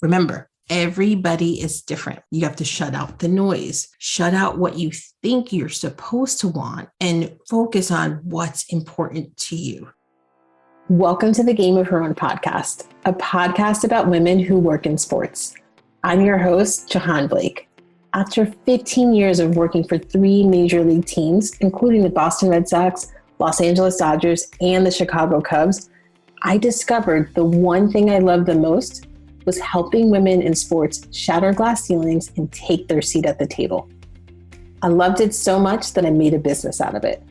Remember, everybody is different. You have to shut out the noise, shut out what you think you're supposed to want, and focus on what's important to you. Welcome to the Game of Her Own podcast, a podcast about women who work in sports. I'm your host, Jahaan Blake. After 15 years of working for 3 major league teams, including the Boston Red Sox, Los Angeles Dodgers, and the Chicago Cubs, I discovered the one thing I loved the most was helping women in sports shatter glass ceilings and take their seat at the table. I loved it so much that I made a business out of it.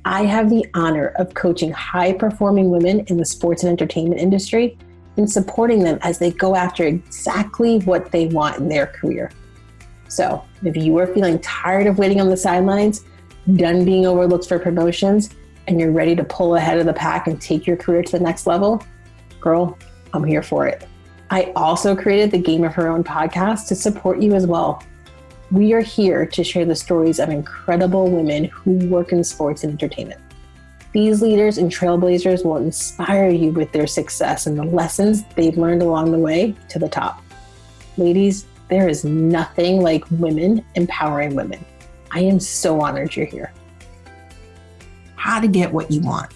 I have the honor of coaching high-performing women in the sports and entertainment industry and supporting them as they go after exactly what they want in their career. So if you are feeling tired of waiting on the sidelines, done being overlooked for promotions, and you're ready to pull ahead of the pack and take your career to the next level, girl, I'm here for it. I also created the Game of Her Own podcast to support you as well. We are here to share the stories of incredible women who work in sports and entertainment. These leaders and trailblazers will inspire you with their success and the lessons they've learned along the way to the top. Ladies, there is nothing like women empowering women. I am so honored you're here. How to get what you want.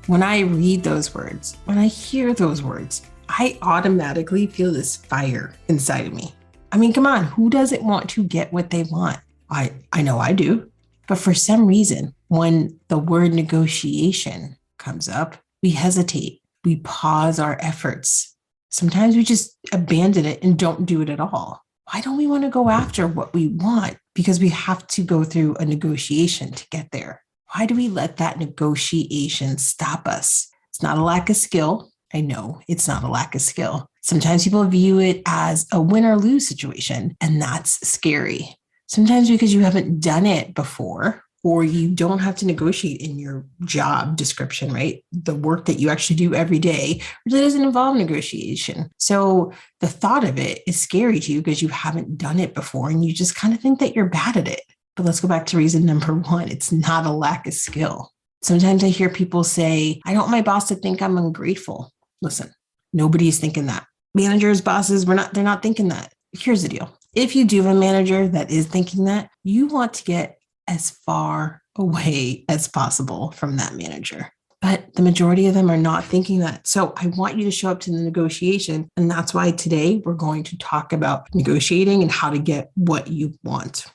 When I read those words, when I hear those words, I automatically feel this fire inside of me. I mean, come on, who doesn't want to get what they want? I know I do. But for some reason, when the word negotiation comes up, we hesitate. We pause our efforts. Sometimes we just abandon it and don't do it at all. Why don't we want to go after what we want? Because we have to go through a negotiation to get there. Why do we let that negotiation stop us? It's not a lack of skill. I know it's not a lack of skill. Sometimes people view it as a win or lose situation, and that's scary. Sometimes because you haven't done it before, or you don't have to negotiate in your job description, right? The work that you actually do every day really doesn't involve negotiation. So the thought of it is scary to you because you haven't done it before and you just kind of think that you're bad at it. But let's go back to reason number 1. It's not a lack of skill. Sometimes I hear people say, I don't want my boss to think I'm ungrateful. Listen, nobody's thinking that. Managers, bosses, they're not thinking that. Here's the deal. If you do have a manager that is thinking that, you want to get as far away as possible from that manager. But the majority of them are not thinking that. So I want you to show up to the negotiation. And that's why today we're going to talk about negotiating and how to get what you want.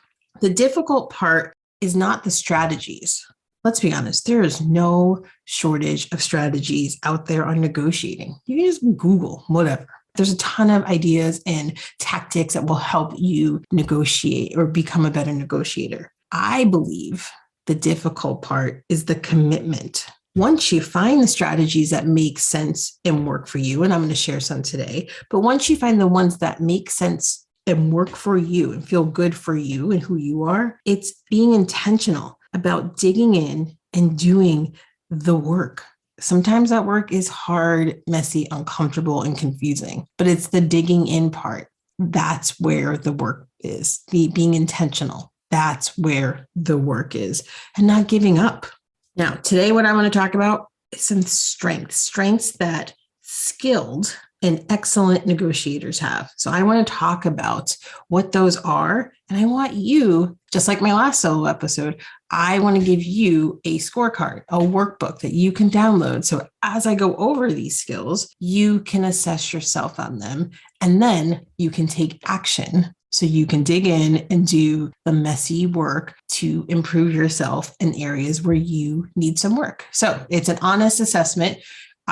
The difficult part is not the strategies. Let's be honest, there is no shortage of strategies out there on negotiating. You can just Google whatever. There's a ton of ideas and tactics that will help you negotiate or become a better negotiator. I believe the difficult part is the commitment. Once you find the strategies that make sense and work for you, and I'm going to share some today, but once you find the ones that make sense and work for you and feel good for you and who you are, it's being intentional about digging in and doing the work. Sometimes that work is hard, messy, uncomfortable, and confusing, but it's the digging in part. That's where the work is, being intentional. That's where the work is, and not giving up. Now, today, what I want to talk about is some strengths that skilled and excellent negotiators have. So I want to talk about what those are. And I want you, just like my last solo episode, I want to give you a scorecard, a workbook that you can download. So as I go over these skills, you can assess yourself on them, and then you can take action. So you can dig in and do the messy work to improve yourself in areas where you need some work. So it's an honest assessment.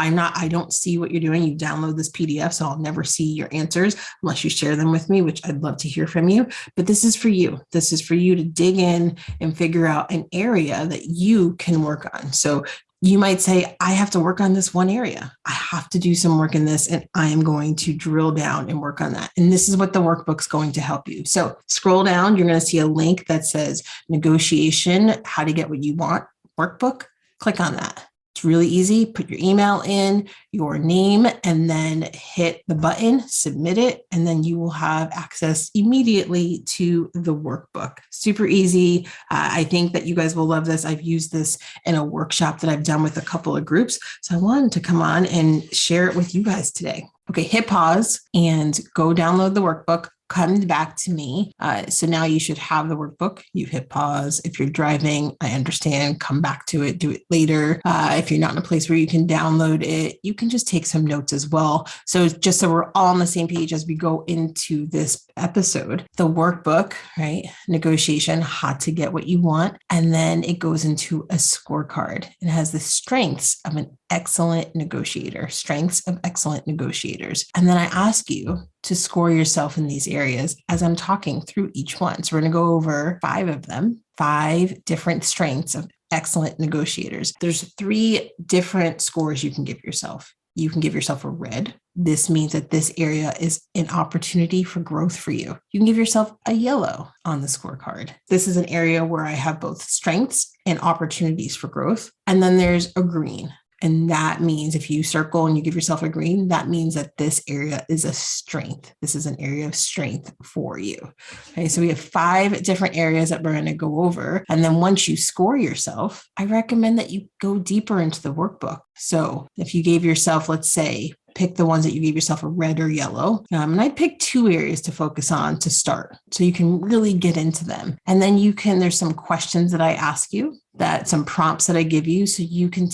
I don't see what you're doing. You download this PDF, so I'll never see your answers unless you share them with me, which I'd love to hear from you. But this is for you. This is for you to dig in and figure out an area that you can work on. So you might say, I have to work on this one area. I have to do some work in this, and I am going to drill down and work on that. And this is what the workbook's going to help you. So scroll down, you're going to see a link that says Negotiation, How to Get What You Want workbook. Click on that. It's really easy. Put your email in, your name, and then hit the button, submit it, and then you will have access immediately to the workbook. Super easy. I think that you guys will love this. I've used this in a workshop that I've done with a couple of groups. So I wanted to come on and share it with you guys today. Okay, hit pause and go download the workbook. Come back to me. So now you should have the workbook. You hit pause. If you're driving, I understand. Come back to it. Do it later. If you're not in a place where you can download it, you can just take some notes as well. So just so we're all on the same page as we go into this episode, the workbook, right? Negotiation, how to get what you want. And then it goes into a scorecard. It has the strengths of an excellent negotiator, strengths of excellent negotiators. And then I ask you to score yourself in these areas as I'm talking through each one. So we're going to go over 5 of them, 5 different strengths of excellent negotiators. There's 3 different scores you can give yourself. You can give yourself a red. This means that this area is an opportunity for growth for you. You can give yourself a yellow on the scorecard. This is an area where I have both strengths and opportunities for growth. And then there's a green. And that means if you circle and you give yourself a green, that means that this area is a strength. This is an area of strength for you. Okay, so we have 5 different areas that we're going to go over. And then once you score yourself, I recommend that you go deeper into the workbook. So if you gave yourself, let's say, pick the ones that you gave yourself a red or yellow. And I picked 2 areas to focus on to start. So you can really get into them. And then there's some questions that I ask you, some prompts that I give you. So you can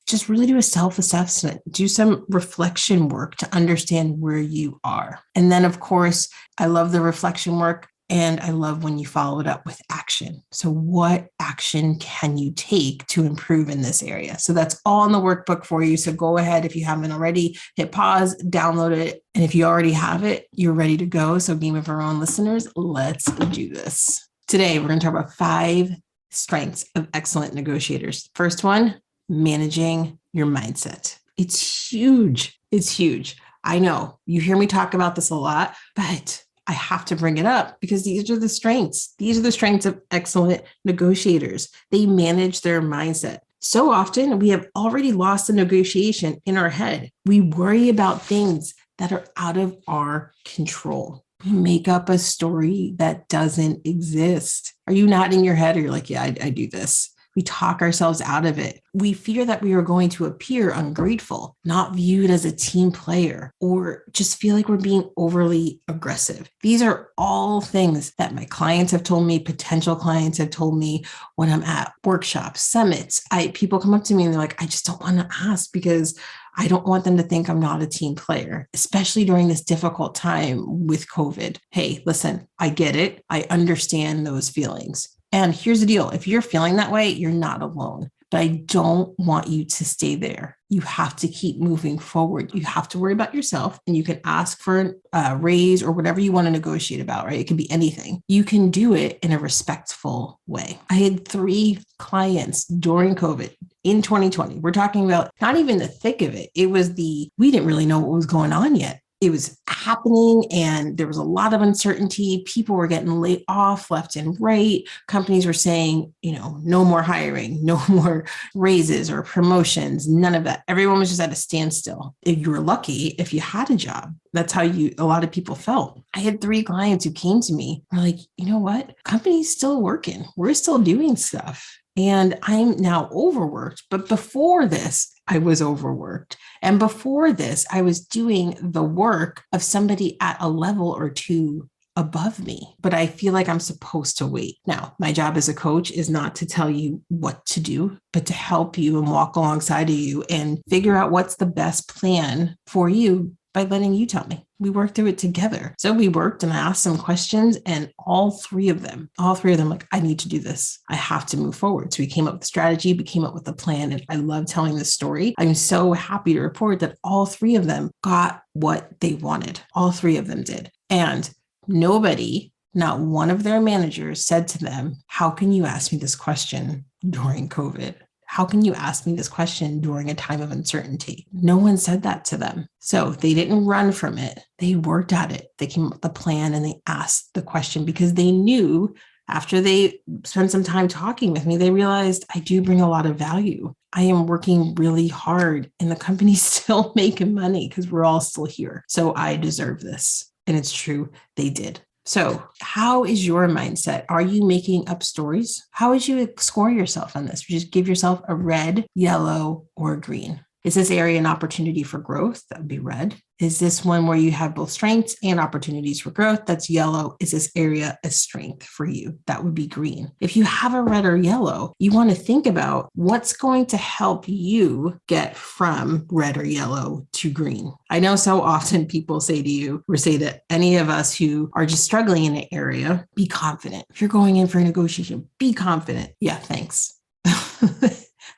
just really do a self-assessment, do some reflection work to understand where you are. And then, of course, I love the reflection work and I love when you follow it up with action. So what action can you take to improve in this area? So that's all in the workbook for you. So go ahead, if you haven't already, hit pause, download it. And if you already have it, you're ready to go. So Game of Our Own listeners, let's do this. Today, we're going to talk about 5 strengths of excellent negotiators. First one, managing your mindset. It's huge. It's huge. I know you hear me talk about this a lot, but I have to bring it up because these are the strengths. These are the strengths of excellent negotiators. They manage their mindset. So often we have already lost the negotiation in our head. We worry about things that are out of our control. We make up a story that doesn't exist. Are you not in your head or you're like, yeah, I do this? We talk ourselves out of it. We fear that we are going to appear ungrateful, not viewed as a team player, or just feel like we're being overly aggressive. These are all things that my clients have told me, potential clients have told me when I'm at workshops, summits. People come up to me and they're like, I just don't want to ask because I don't want them to think I'm not a team player, especially during this difficult time with COVID. Hey, listen, I get it. I understand those feelings. And here's the deal. If you're feeling that way, you're not alone. But I don't want you to stay there. You have to keep moving forward. You have to worry about yourself and you can ask for a raise or whatever you want to negotiate about, right? It can be anything. You can do it in a respectful way. I had 3 clients during COVID in 2020. We're talking about not even the thick of it. We didn't really know what was going on yet. It was happening and there was a lot of uncertainty. People were getting laid off left and right. Companies were saying, no more hiring, no more raises or promotions, none of that. Everyone was just at a standstill. If you were lucky, if you had a job, that's how a lot of people felt. I had 3 clients who came to me and were like, you know what? Company's still working. We're still doing stuff. And I'm now overworked. But before this, I was overworked. And before this, I was doing the work of somebody at a level or 2 above me, but I feel like I'm supposed to wait. Now, my job as a coach is not to tell you what to do, but to help you and walk alongside of you and figure out what's the best plan for you by letting you tell me. We worked through it together. So we worked and I asked some questions and all three of them, like, I need to do this. I have to move forward. So we came up with a strategy, we came up with a plan, and I love telling this story. I'm so happy to report that all 3 of them got what they wanted. All 3 of them did. And not one of their managers said to them, how can you ask me this question during COVID? How can you ask me this question during a time of uncertainty? No one said that to them. So they didn't run from it. They worked at it. They came up with a plan and they asked the question because they knew after they spent some time talking with me, they realized I do bring a lot of value. I am working really hard and the company's still making money because we're all still here. So I deserve this. And it's true. They did. So how is your mindset? Are you making up stories? How would you score yourself on this? Just give yourself a red, yellow, or green. Is this area an opportunity for growth? That would be red. Is this one where you have both strengths and opportunities for growth? That's yellow. Is this area a strength for you? That would be green. If you have a red or yellow, you want to think about what's going to help you get from red or yellow to green. I know so often people say to you or say to any of us who are just struggling in an area, be confident. If you're going in for a negotiation, be confident. Yeah, thanks.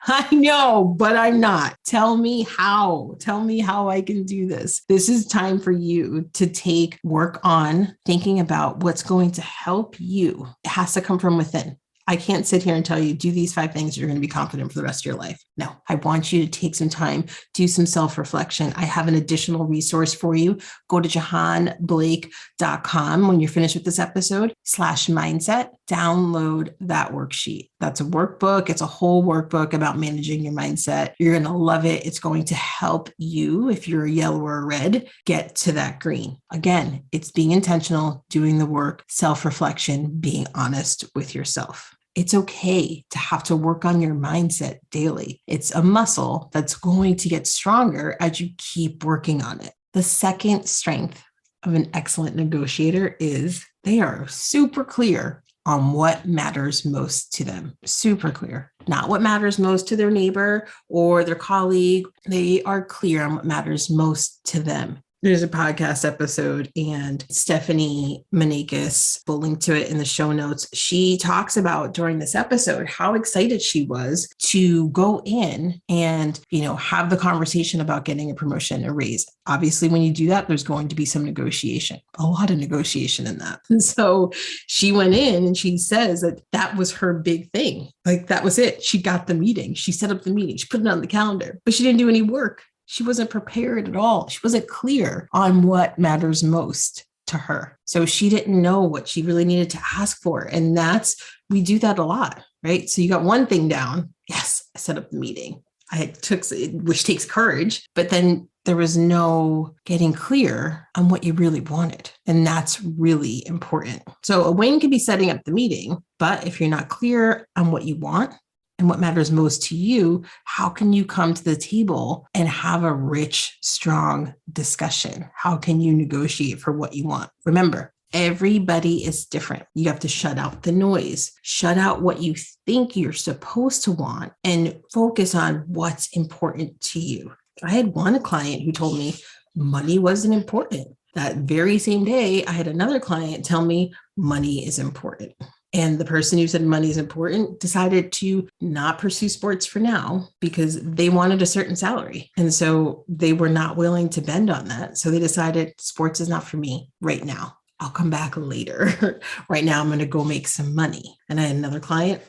I know, but I'm not. Tell me how. Tell me how I can do this. This is time for you to work on thinking about what's going to help you. It has to come from within. I can't sit here and tell you, do these 5 things, you're going to be confident for the rest of your life. No, I want you to take some time, do some self-reflection. I have an additional resource for you. Go to jahaanblake.com when you're finished with this episode, /mindset, download that worksheet. That's a workbook. It's a whole workbook about managing your mindset. You're going to love it. It's going to help you, if you're a yellow or a red, get to that green. Again, it's being intentional, doing the work, self-reflection, being honest with yourself. It's okay to have to work on your mindset daily. It's a muscle that's going to get stronger as you keep working on it. The second strength of an excellent negotiator is they are super clear on what matters most to them. Super clear. Not what matters most to their neighbor or their colleague. They are clear on what matters most to them. There's a podcast episode, and Stephanie Manakis, we'll link to it in the show notes. She talks about during this episode how excited she was to go in and, have the conversation about getting a promotion, a raise. Obviously, when you do that, there's going to be some negotiation, a lot of negotiation in that. And so she went in and she says that was her big thing. Like, that was it. She got the meeting. She set up the meeting. She put it on the calendar, but she didn't do any work. She wasn't prepared at all. She wasn't clear on what matters most to her. So she didn't know what she really needed to ask for. And we do that a lot, right? So you got one thing down. Yes, I set up the meeting. Which takes courage, but then there was no getting clear on what you really wanted. And that's really important. So a win could be setting up the meeting, but if you're not clear on what you want, and what matters most to you, how can you come to the table and have a rich, strong discussion? How can you negotiate for what you want? Remember, everybody is different. You have to shut out the noise, shut out what you think you're supposed to want, and focus on what's important to you. I had one client who told me money wasn't important. That very same day, I had another client tell me money is important. And the person who said money is important decided to not pursue sports for now because they wanted a certain salary. And so they were not willing to bend on that. So they decided sports is not for me right now. I'll come back later. Right now, I'm going to go make some money. And I had another client,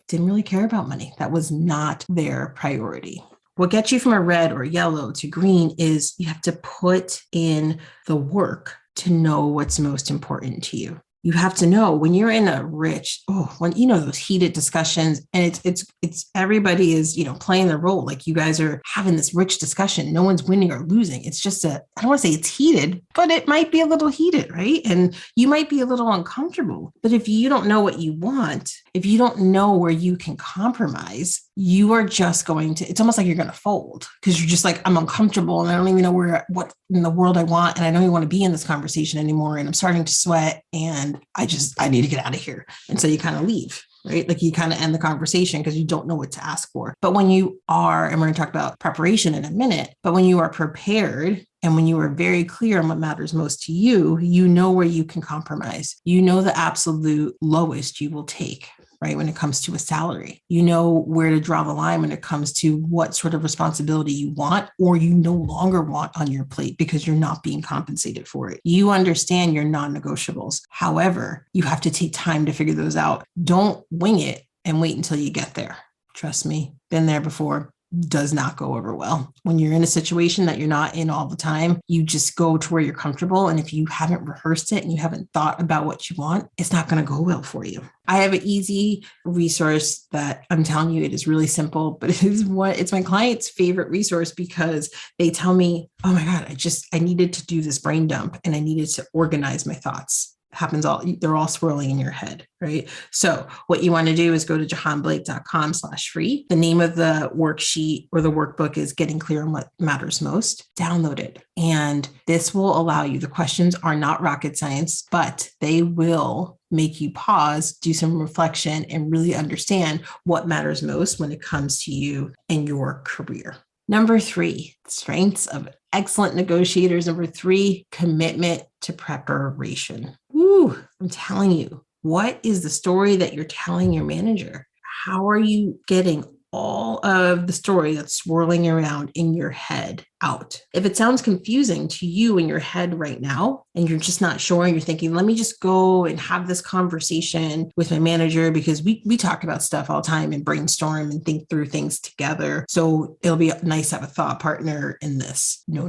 didn't really care about money. That was not their priority. What gets you from a red or yellow to green is you have to put in the work to know what's most important to you. You have to know when you're in a those heated discussions, and it's everybody is, playing their role. Like, you guys are having this rich discussion. No one's winning or losing. It's just I don't want to say it's heated, but it might be a little heated, right? And you might be a little uncomfortable. But if you don't know what you want, if you don't know where you can compromise, you are just it's almost like you're going to fold because you're just like, I'm uncomfortable and I don't even know what in the world I want. And I don't even want to be in this conversation anymore. And I'm starting to sweat and I need to get out of here. And so you kind of leave, right? Like, you kind of end the conversation because you don't know what to ask for. But when you are, and we're going to talk about preparation in a minute, but when you are prepared and when you are very clear on what matters most to you, you know where you can compromise. You know the absolute lowest you will take, right? When it comes to a salary, you know where to draw the line when it comes to what sort of responsibility you want or you no longer want on your plate because you're not being compensated for it. You understand your non-negotiables. However, you have to take time to figure those out. Don't wing it and wait until you get there. Trust me, been there before. Does not go over well. When you're in a situation that you're not in all the time, you just go to where you're comfortable. And if you haven't rehearsed it and you haven't thought about what you want, it's not going to go well for you. I have an easy resource that I'm telling you, it is really simple, but it's my client's favorite resource because they tell me, oh my God, I needed to do this brain dump and I needed to organize my thoughts. happens they're all swirling in your head, right? So what you want to do is go to jahaanblake.com/free. The name of the worksheet or the workbook is Getting Clear on What Matters Most. Download it. And this will allow you, the questions are not rocket science, but they will make you pause, do some reflection, and really understand what matters most when it comes to you and your career. Number 3, strengths of excellent negotiators. Number 3, commitment to preparation. Woo, I'm telling you, what is the story that you're telling your manager? How are you getting all of the story that's swirling around in your head out? If it sounds confusing to you in your head right now, and you're just not sure, and you're thinking, let me just go and have this conversation with my manager, because we talk about stuff all the time and brainstorm and think through things together. So it'll be nice to have a thought partner in this. No.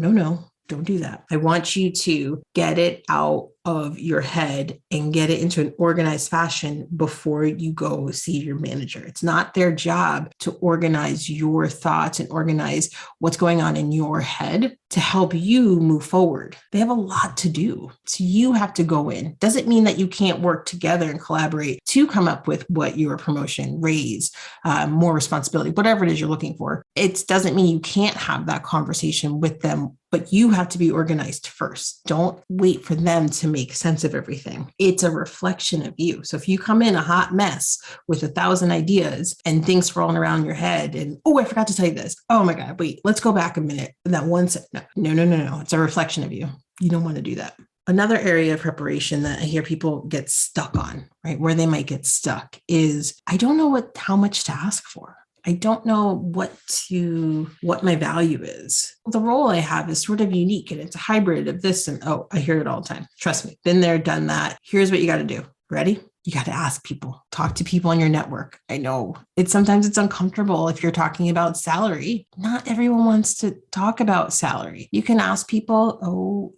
Don't do that. I want you to get it out of your head and get it into an organized fashion before you go see your manager. It's not their job to organize your thoughts and organize what's going on in your head to help you move forward. They have a lot to do. So you have to go in. Doesn't mean that you can't work together and collaborate to come up with what your promotion, raise, more responsibility, whatever it is you're looking for. It doesn't mean you can't have that conversation with them, but you have to be organized first. Don't wait for them to make sense of everything. It's a reflection of you. So if you come in a hot mess with 1,000 ideas and things swirling around your head and, oh, I forgot to tell you this. Oh my God, wait, let's go back a minute. And that one said, no. It's a reflection of you. You don't want to do that. Another area of preparation that I hear people get stuck on, right, where they might get stuck is, I don't know how much to ask for. I don't know what my value is. The role I have is sort of unique, and it's a hybrid of this and, oh, I hear it all the time. Trust me, been there, done that. Here's what you got to do. Ready? You got to ask people, talk to people in your network. I know sometimes it's uncomfortable if you're talking about salary. Not everyone wants to talk about salary. You can ask people,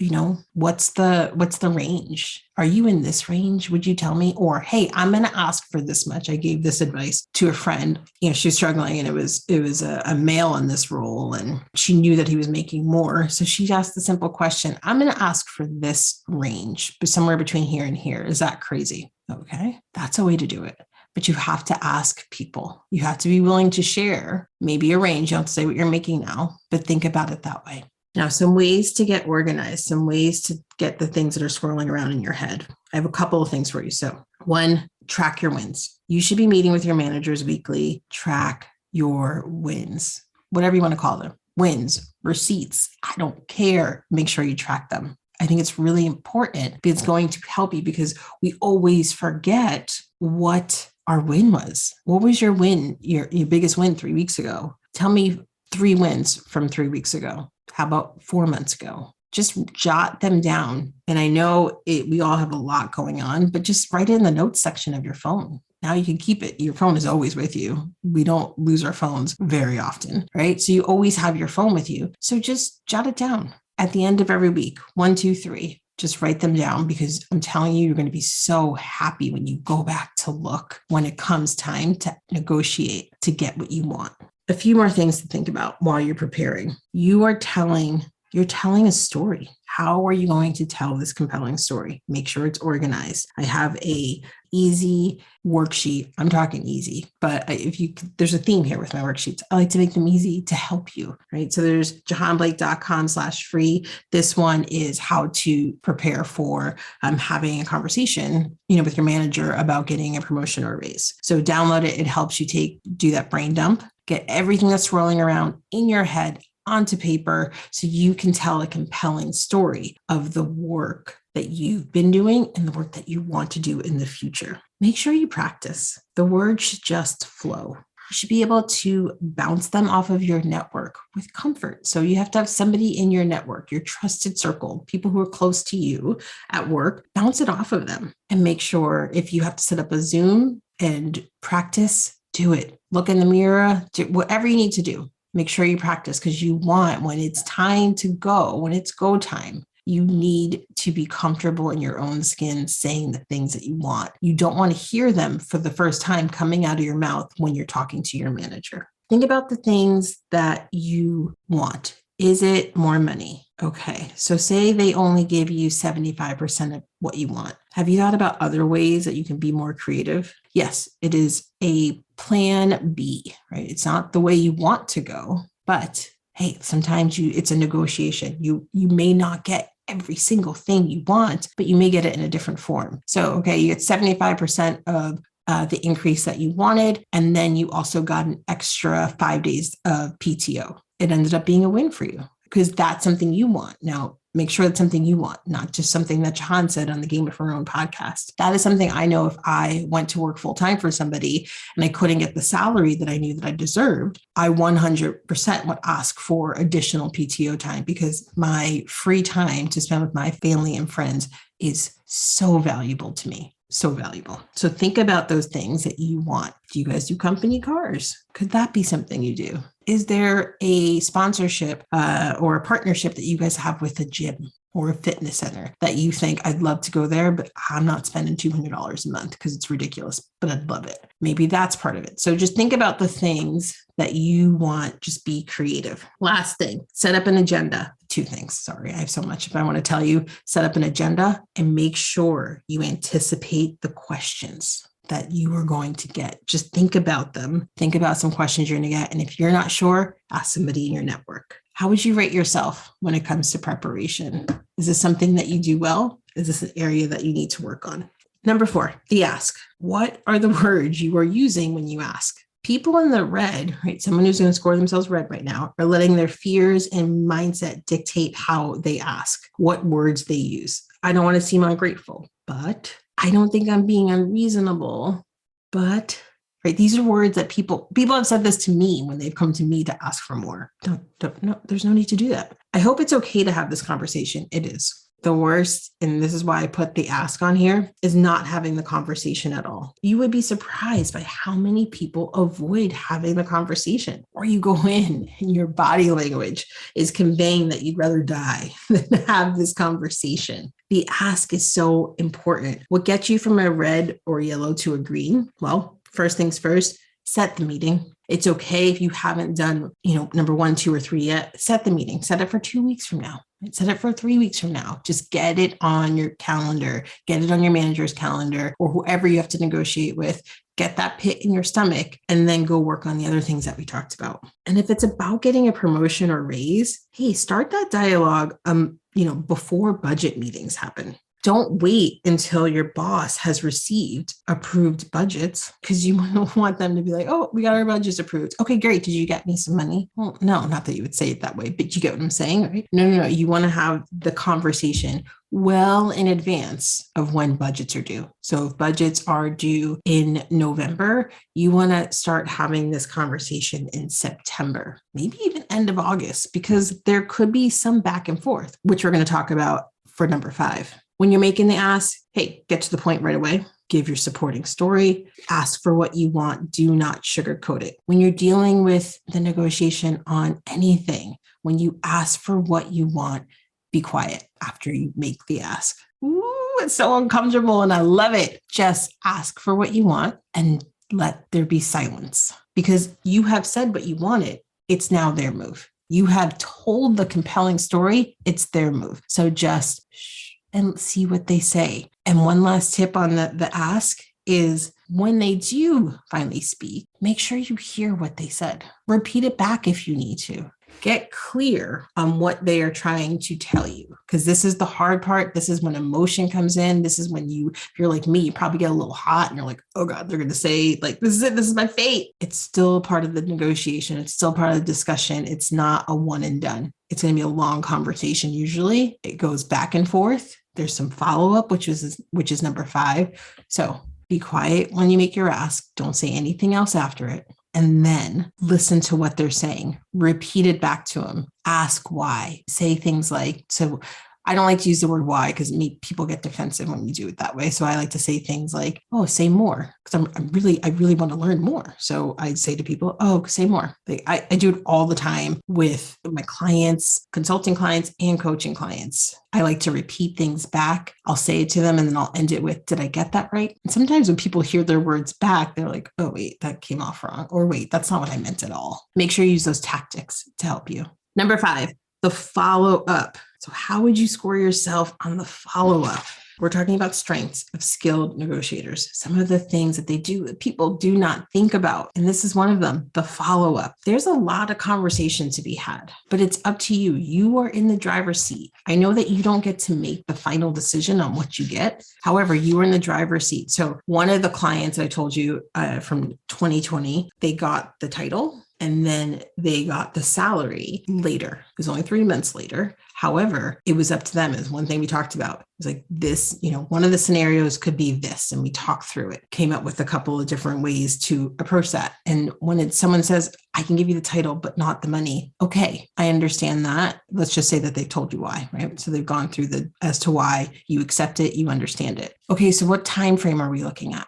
what's the range? Are you in this range? Would you tell me? Or, hey, I'm going to ask for this much. I gave this advice to a friend. She was struggling, and it was a male in this role, and she knew that he was making more. So she asked the simple question, I'm going to ask for this range, but somewhere between here and here. Is that crazy? Okay, that's a way to do it. But you have to ask people. You have to be willing to share maybe a range. You don't have to say what you're making now, but think about it that way. Now, some ways to get organized, some ways to get the things that are swirling around in your head. I have a couple of things for you. So 1, track your wins. You should be meeting with your managers weekly. Track your wins, whatever you want to call them. Wins, receipts, I don't care. Make sure you track them. I think it's really important, because it's going to help you, because we always forget what our win was. What was your win, your biggest win 3 weeks ago? Tell me 3 wins from 3 weeks ago. How about 4 months ago? Just jot them down. And I know we all have a lot going on, but just write it in the notes section of your phone. Now you can keep it. Your phone is always with you. We don't lose our phones very often, right? So you always have your phone with you. So just jot it down. At the end of every week, 1, 2, 3, just write them down, because I'm telling you, you're going to be so happy when you go back to look when it comes time to negotiate to get what you want. A few more things to think about while you're preparing. You're telling a story. How are you going to tell this compelling story? Make sure it's organized. I have a easy worksheet. I'm talking easy, but there's a theme here with my worksheets. I like to make them easy to help you, right? So there's jahaanblake.com/free. This one is how to prepare for having a conversation, with your manager about getting a promotion or a raise. So download it. It helps you do that brain dump, get everything that's swirling around in your head onto paper, so you can tell a compelling story of the work that you've been doing and the work that you want to do in the future. Make sure you practice. The words should just flow. You should be able to bounce them off of your network with comfort. So you have to have somebody in your network, your trusted circle, people who are close to you at work, bounce it off of them, and make sure if you have to set up a Zoom and practice, do it. Look in the mirror, do whatever you need to do. Make sure you practice, because you want, when it's time to go, when it's go time, you need to be comfortable in your own skin saying the things that you want. You don't want to hear them for the first time coming out of your mouth when you're talking to your manager. Think about the things that you want. Is it more money? Okay. So say they only give you 75% of what you want. Have you thought about other ways that you can be more creative? Yes, it is a plan B, right? It's not the way you want to go, but hey, sometimes it's a negotiation. You may not get every single thing you want, but you may get it in a different form. So, okay, you get 75% of the increase that you wanted, and then you also got an extra 5 days of PTO. It ended up being a win for you because that's something you want. Now, make sure it's something you want, not just something that Jahaan said on the Game of Her Own podcast. That is something I know if I went to work full time for somebody and I couldn't get the salary that I knew that I deserved, I 100% would ask for additional PTO time because my free time to spend with my family and friends is so valuable to me. So valuable. So think about those things that you want. Do you guys do company cars? Could that be something you do? Is there a sponsorship or a partnership that you guys have with a gym or a fitness center that you think I'd love to go there, but I'm not spending $200 a month because it's ridiculous, but I'd love it. Maybe that's part of it. So just think about the things that you want. Just be creative. Last thing, set up an agenda. 2 things. Sorry, I have so much. If I want to tell you, set up an agenda and make sure you anticipate the questions that you are going to get. Just think about them. Think about some questions you're going to get. And if you're not sure, ask somebody in your network. How would you rate yourself when it comes to preparation? Is this something that you do well? Is this an area that you need to work on? Number 4, the ask. What are the words you are using when you ask? People in the red, right? Someone who's going to score themselves red right now are letting their fears and mindset dictate how they ask, what words they use. I don't want to seem ungrateful, but I don't think I'm being unreasonable, but right. These are words that people have said this to me when they've come to me to ask for more. No, there's no need to do that. I hope it's okay to have this conversation. It is. The worst, and this is why I put the ask on here, is not having the conversation at all. You would be surprised by how many people avoid having the conversation, or you go in and your body language is conveying that you'd rather die than have this conversation. The ask is so important. What gets you from a red or yellow to a green? Well, first things first, set the meeting. It's okay if you haven't done, number 1, 2, or 3 yet. Set the meeting. Set it for 2 weeks from now. Set it for 3 weeks from now. Just get it on your calendar. Get it on your manager's calendar or whoever you have to negotiate with. Get that pit in your stomach and then go work on the other things that we talked about. And if it's about getting a promotion or raise, hey, start that dialogue, before budget meetings happen. Don't wait until your boss has received approved budgets because you don't want them to be like, oh, we got our budgets approved. Okay, great. Did you get me some money? Well, no, not that you would say it that way, but you get what I'm saying, right? No. You want to have the conversation well in advance of when budgets are due. So if budgets are due in November, you want to start having this conversation in September, maybe even end of August, because there could be some back and forth, which we're going to talk about for number 5. When you're making the ask, hey, get to the point right away. Give your supporting story. Ask for what you want. Do not sugarcoat it. When you're dealing with the negotiation on anything, when you ask for what you want, be quiet after you make the ask. Ooh, it's so uncomfortable and I love it. Just ask for what you want and let there be silence because you have said what you wanted. It's now their move. You have told the compelling story. It's their move. So just shh and see what they say. And one last tip on the ask is when they do finally speak, make sure you hear what they said. Repeat it back if you need to. Get clear on what they are trying to tell you, because this is the hard part. This is when emotion comes in. This is when if you're like me, you probably get a little hot and you're like, oh God, they're going to say like, this is it. This is my fate. It's still part of the negotiation. It's still part of the discussion. It's not a one and done. It's going to be a long conversation. Usually it goes back and forth. There's some follow-up, which is number 5. So be quiet when you make your ask. Don't say anything else after it. And then listen to what they're saying. Repeat it back to them. Ask why. Say things like, so I don't like to use the word why because people get defensive when we do it that way. So I like to say things like, oh, say more. Because I really want to learn more. So I say to people, oh, say more. I do it all the time with my clients, consulting clients and coaching clients. I like to repeat things back. I'll say it to them and then I'll end it with, did I get that right? And sometimes when people hear their words back, they're like, oh, wait, that came off wrong. Or wait, that's not what I meant at all. Make sure you use those tactics to help you. Number 5, the follow-up. So how would you score yourself on the follow-up? We're talking about strengths of skilled negotiators, some of the things that they do that people do not think about. And this is one of them, the follow-up. There's a lot of conversation to be had, but it's up to you. You are in the driver's seat. I know that you don't get to make the final decision on what you get. However, you are in the driver's seat. So one of the clients I told you from 2020, they got the title and then they got the salary later. It was only 3 months later. However, it was up to them. Is one thing we talked about. It was like this, one of the scenarios could be this. And we talked through it, came up with a couple of different ways to approach that. And when someone says, I can give you the title, but not the money. Okay, I understand that. Let's just say that they've told you why, right? So they've gone through as to why you accept it, you understand it. Okay, so what time frame are we looking at?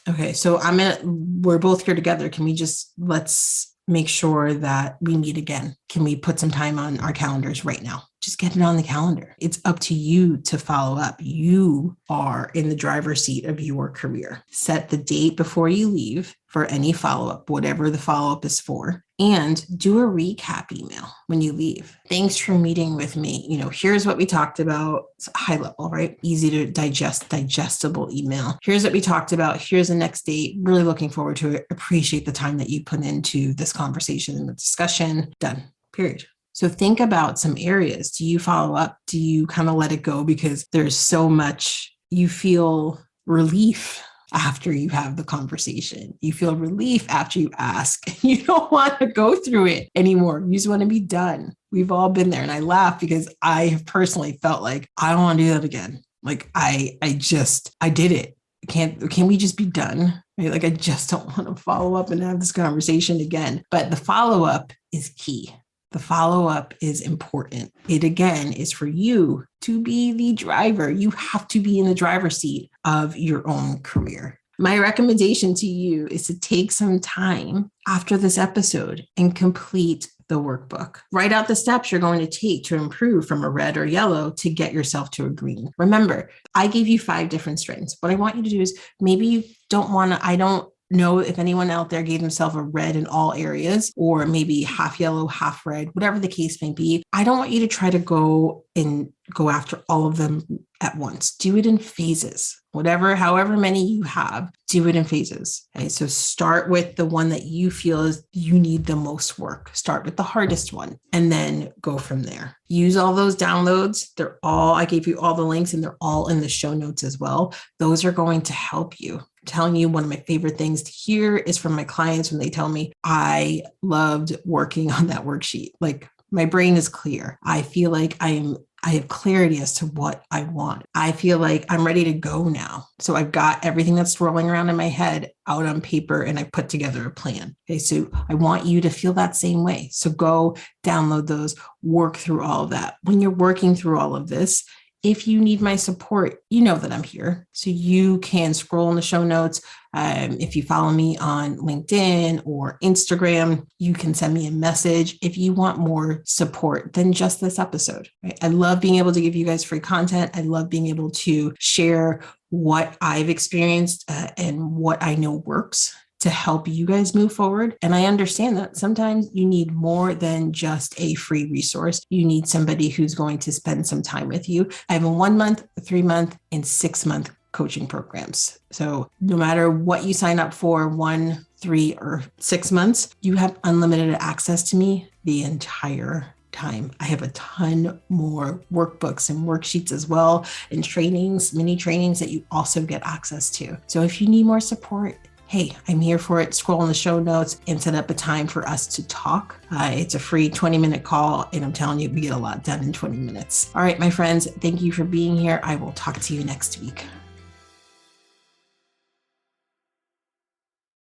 Okay, so we're both here together. Can we let's make sure that we meet again? Can we put some time on our calendars right now? Just get it on the calendar. It's up to you to follow up. You are in the driver's seat of your career. Set the date before you leave for any follow-up, whatever the follow-up is for, and do a recap email when you leave. Thanks for meeting with me. Here's what we talked about. It's high level, right? Easy to digestible email. Here's what we talked about. Here's the next date. Really looking forward to it. Appreciate the time that you put into this conversation and the discussion. Done. Period. So think about some areas. Do you follow up? Do you kind of let it go because there's so much, you feel relief after you have the conversation. You feel relief after you ask. You don't want to go through it anymore. You just want to be done. We've all been there. And I laugh because I have personally felt like, I don't want to do that again. Like I did it. Can we just be done? Right? Like I just don't want to follow up and have this conversation again. But the follow-up is key. The follow-up is important. It, again, is for you to be the driver. You have to be in the driver's seat of your own career. My recommendation to you is to take some time after this episode and complete the workbook. Write out the steps you're going to take to improve from a red or yellow to get yourself to a green. Remember, I gave you 5 different strengths. What I want you to do is maybe you don't want to, I don't know if anyone out there gave themselves a red in all areas, or maybe half yellow, half red, whatever the case may be. I don't want you to try to go after all of them at once. Do it in phases. However many you have, do it in phases. Okay, so start with the one that you feel is you need the most work. Start with the hardest one and then go from there. Use all those downloads. I gave you all the links and they're all in the show notes as well. Those are going to help you. I'm telling you, one of my favorite things to hear is from my clients when they tell me, I loved working on that worksheet. Like my brain is clear. I feel like I have clarity as to what I want. I feel like I'm ready to go now. So I've got everything that's swirling around in my head out on paper and I put together a plan. Okay, so I want you to feel that same way. So go download those, work through all of that. When you're working through all of this, if you need my support, you know that I'm here. So you can scroll in the show notes. If you follow me on LinkedIn or Instagram, you can send me a message if you want more support than just this episode. Right? I love being able to give you guys free content. I love being able to share what I've experienced and what I know works to help you guys move forward. And I understand that sometimes you need more than just a free resource. You need somebody who's going to spend some time with you. I have a 1 month, a 3 month, and 6 month coaching programs. So no matter what you sign up for, 1, 3, or 6 months, you have unlimited access to me the entire time. I have a ton more workbooks and worksheets as well, and trainings, mini trainings that you also get access to. So if you need more support, hey, I'm here for it. Scroll in the show notes and set up a time for us to talk. It's a free 20-minute call, and I'm telling you, we get a lot done in 20 minutes. All right, my friends, thank you for being here. I will talk to you next week.